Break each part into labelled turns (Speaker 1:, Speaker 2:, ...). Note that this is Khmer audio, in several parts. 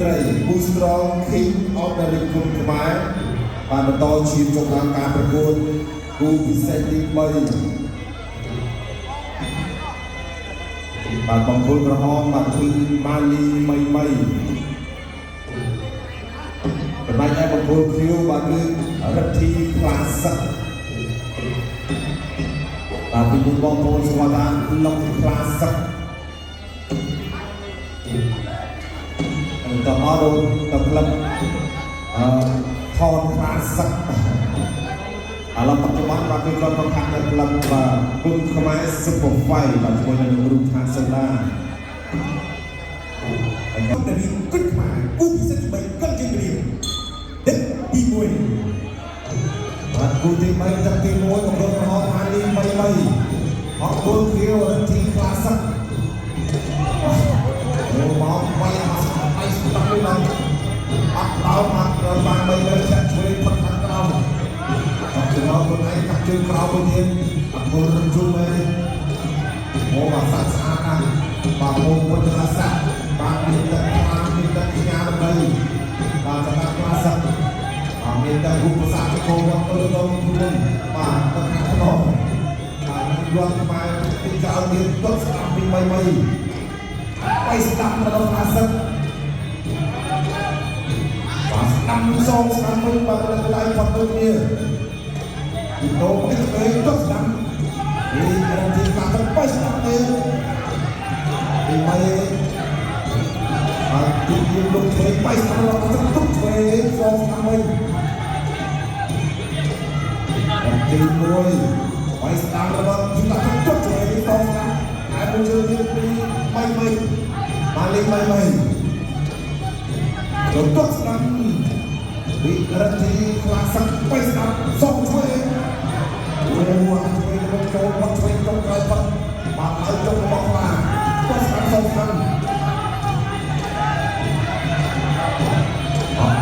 Speaker 1: ត្រីគូស្រង King of the Ring គុំខ្មែរបានបន្តឈានចូលដល់ការប្រកួតគូពិសេសទី3បាទបង្គោលក្រហមបាទគឺម៉ាលីមីចំណែកឯបង្គោលខៀវបាទគឺរិទ្ធីផ្លាសឹកបាទពីមុខបងប្អូនស្គាល់ថាលុកផ្លាសឹកតើអត់ទៅក្លឹបថនផ្លាសឹកឥឡូវបច្ចុប្បន្នបាទគឺគាត់មកខាងនៅក្លឹបបាទគុំខ្មែរ Super Fight បាទជាមួយនឹងរូបថាសូឡាហើយគាត់ទៅរៀនគុំខ្មែរគូពិសេសទី3គាត់ជិះរៀនទឹកទី1បាទគូទី3ទឹកទី1កំពុងរហូតអាលី3អរគុណខៀវរិទ្ធីផ្លាសឹកអូមកវាយមកស្ដាប់ឡើងអត់ដល់មកត្រូវបាន3ចាក់ជួយផុតខាងក្រោមអត់ចូលខ្លួនឯងកាប់ជើងក្រោមវិញទៀតអត់ពលរំជុំទេមកបាសាស្អាតណាស់បាទមកវត្តរាសាបាទមានទឹកខ្លាមានទឹកញ៉ាំដីបាទសម្រាប់ផ្លាសឹកមានតែរូបសាស្ត្រគោវត្តទៅខ្លួនបាទទៅខាងក្នុងបាទយន្តខ្មែរទីចោលមានទុកស្ដាប់ពី3បីស្ដាប់របស់ផ្លាសឹកបាទស្ដាប់សងស្ដាប់វិញបាទនៅដៃផុតទៅគ្នាពីដោទៅទុកស្ដាប់នេះក្នុងទីផ្លាសឹកបីស្ដាប់ទេពី3បាទទីយើងលុបធ្វើបីស្ដាប់របស់ផ្លាសឹកទុកធ្វើសងស្ដាប់វិញទី1បាយស្ដាំរបស់ទីតាទុកជួយទីតងណាហើយមួយជើងទី2បាយបានលេងបាយទៅទុកស្ដាំពីរត់ទីខ្លាសឹកបាយស្ដាំសុំជួយអូជួយទៅចូលមកជួយទៅក្រោយបាត់បានឲ្យចុះរបស់ខ្លាទុកស្ដាំសុំស្ដាំ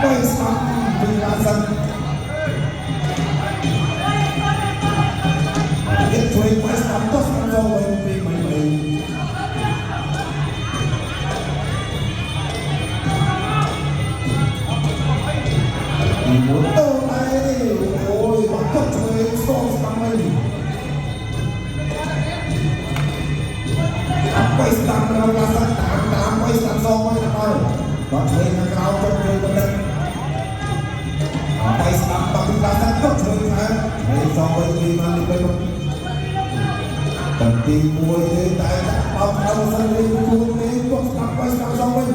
Speaker 1: បាយស្ដាំពីខ្លាសឹកជួយបាយស្ដាំទុកស្ដាំចូលវិញពីបាយមួយទៅហើយអូយបាក់ទុកជួយសងស្ដាំវិញបាយស្ដាំเราឡាសាតាមបាយស្ដាំសងវិញដល់ដល់ជួយខាងក្រៅចុចជួយបន្តិចបាយស្ដាំបាក់ពីឡាសាទុកជួយខាងហើយសងវិញពីមកនេះទៅតាំងទី1ទេតែអត់เอาសិនលេងគួរទេទុកស្ដាំបាយស្ដាំសងវិញ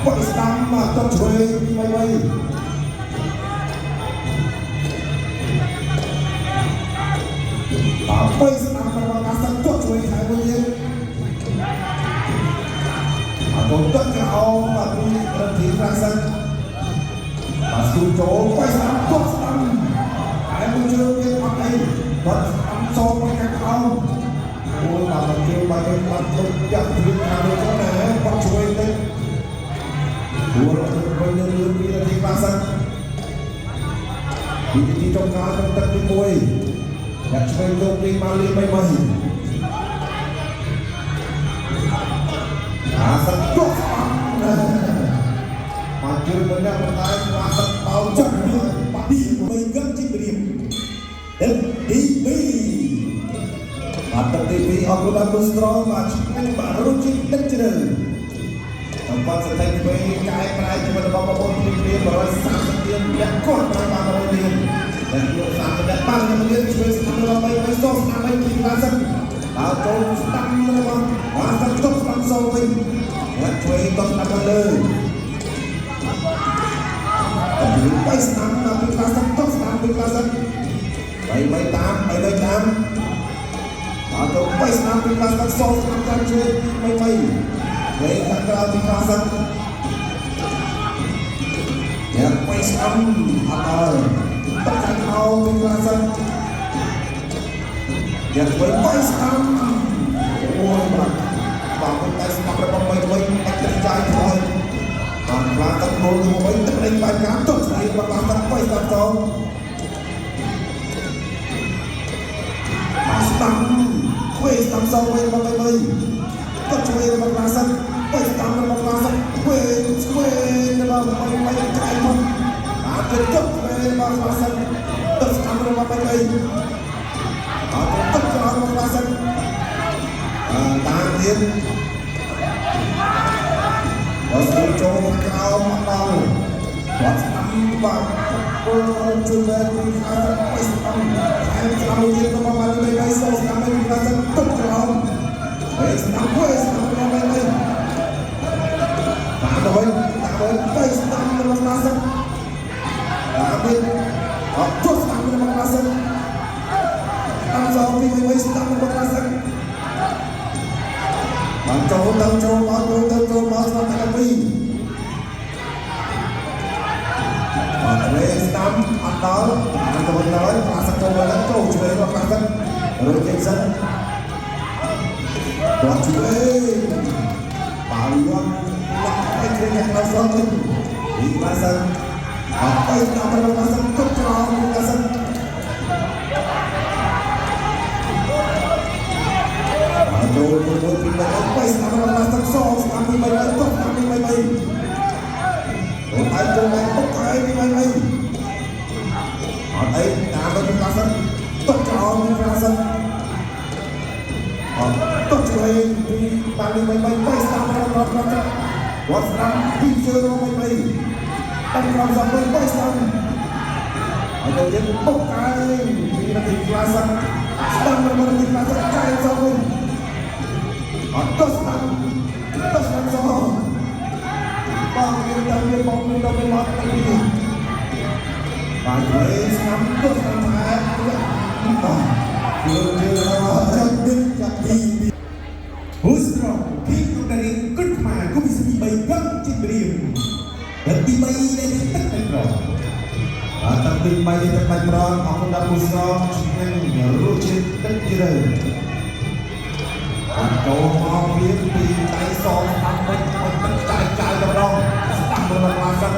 Speaker 1: បាយស្ដាំមកទុកជួយពី3បាយស្ដាំរបស់កាសាទុកជួយខែវិញទៀតអត់ទុកក្រោមបាទពីរត់ទីផ្លាសឹកបាទស្ទូចូលបាយស្ដាំទុកស្ដាំហើយមួយជើងទៀតអត់អីគាត់ស្ដាំសងមកខាងក្រោមអូបាទមកជើងបាទគាត់ទុកយ៉ាប់ពីខាងលើទៅណាគាត់ជួយទៅគួរទៅវិញនៅលើពីរទីផ្លាសឹកពីទីចុងក្រោយទឹកទី1ដាក់ឆ្វេងទៅពីម៉ាលី3ម៉ៃអាសឹកទុកមកជើងមិនដាក់តែផ្លាសឹកបោចង់បាត់ទី3កឹងជីរៀមទឹកទី2បាទទឹកទី2អរគុណដល់គុំស្រងបាទឆ្ងាញ់បាទរសជាតិទឹកជ្រៅសម្បត្តិស្ថិតពេលកែប្រែជាមួយរបស់បងប្អូនពីគ្នា130រៀលអ្នកគាត់ត្រូវបាន100រៀលដែលយក30អ្នកបាន100រៀលជួយស្ដាប់របស់3ស្ទោស្ដាប់3ពីផ្លាសឹកដល់ចូលស្ដាប់របស់បានស្ដាប់ទុកស្ដាប់សងវិញអ្នកជួយទុកស្ដាប់លើទៅស្ដាប់ពីផ្លាសឹកទុកស្ដាប់ពីផ្លាសឹក3តាមដល់ទៅស្ដាប់ពីផ្លាសឹកសងស្ដាប់តាមជួយ3វិញខាងក្រៅពីផ្លាសឹកអ្នកបាយស្ដាំអត់ដល់ទឹកខាងក្រៅពីផ្លាសឹកអ្នកបាយស្ដាំអូយបាទតែស្ដាប់របស់3អត់ចាយthôiបាទផ្លាសឹកនោះទៅវិញទឹកលេងបាយកាទុកស្ដីរបស់ផ្លាសឹកបាយស្ដាំទៅស្ដាំជួយស្ដាំសងវិញរបស់3ក៏ជួយរបស់ផ្លាសឹកបាយស្ដាំ Klasen terus kamu apa lagi tetap kalau Klasen tahan dia bos coba kau mau buat tambah coba di Klasen pas kamu selalu dia sama malu baik so sampai di Klasen tetap kalau baik sampai sampai baik tak boleh baik sampai Klasen Ambil, terus ambil nama Klasen. Ambil baik sedang nama Klasen. Coba masuk lagi. Stam atau teman-teman Klasen coba cuba nama Klasen. Roy Jackson. Buat cuba. Paluan nak kena Klasen di Klasen. Apa yang nak berlaku keterlaluan Klasen? Aduh, pindah apa yang nak berlaku sos? Kami baik, kami baik. Coba pakai ni baik. Ada nak berlaku Klasen, keterlaluan Klasen. Kecuali di paling baik, baik sama berlaku. Wasram bisa baik. Dan kalau sampai Klasen ada yang pakai di Klasen sedang bermain di Klasen cair sampai atas sama panggil dan mati ini panggil sampai sama Husro hidup dari Kutma aku bisa dibaikan Cibrim dan tiba dari Teknokron. Datang tiba di Teknokron, aku dah usah dengan rujuk dan kira. Kau mau pilih tay song sampai mencari dorong, sedang berlasan,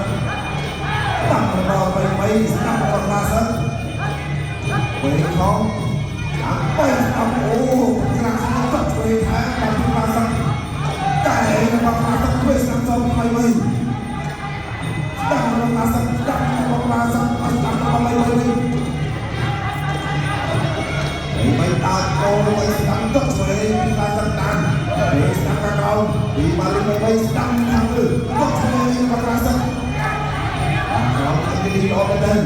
Speaker 1: sedang berbaik, sedang berlasan. Baik kau, apa yang kamu pergerakan tak berhenti dan berlasan. Kaya berlasan terus langsung baik. Sedang berlasan, baik tak kau baik sedang tak sesuai di Klasen dan baik sedang kau di balik baik sedang tampil tak sesuai di Klasen. Kau lagi di Oden.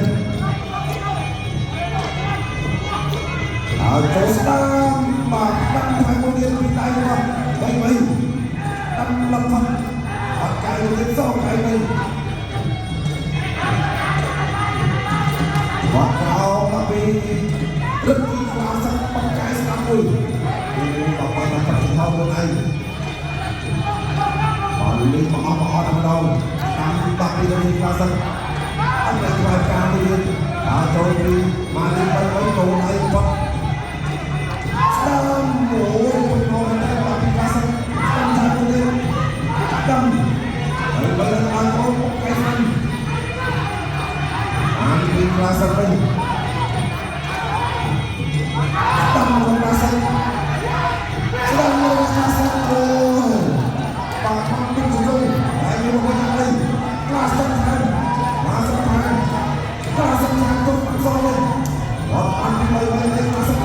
Speaker 1: Kau sedang bahkan kemudian kita ini baik dan lepas pakai lesau baik. Kau tapi lebih kuasa pakai kamu. Ini apa yang terjadi dengan paling apa orang tahu. Kami tapi lebih kuasa. Ada kuasa kami atau di mana pun kau naik pak. Sedang pun kau naik tapi kuasa. Sedang pun sedang. Baik aku pakai kami. Kami kuasa pun. Sedang Klasen Pak Mampir juga lagi mengenai Klasen Klasen satu Klasen Wah baik Klasen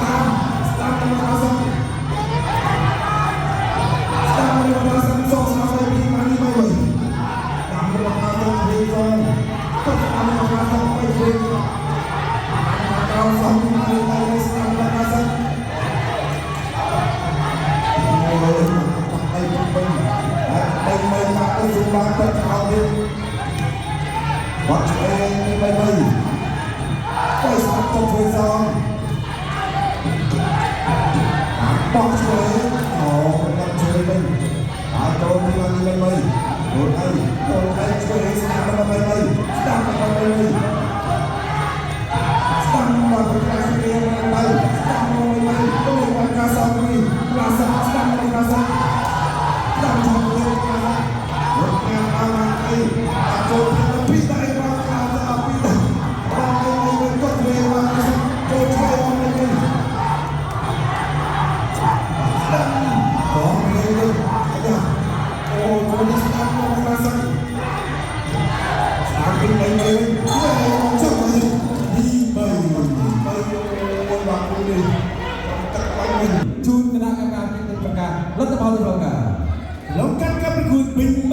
Speaker 1: sedang Klasen sok sampai di mana baik sedang Klasen Klasen kalau sampai sedang Klasen Jumlah terkawin Watch ini baik-baik Voice atau voice on Box ini Oh, nak curi baik Atau bilang ini baik Boleh curi sedang baik-baik Sedang baik-baik Sedang berkreasi yang baik Sedang baik-baik Boleh berkasa ini Rasa sedang berkasa Sedang berkasa Aku lebih dari masa api Bagaimana ikut lewat Kocai orang ini Dan Oh, ini Oh, polis ពេញ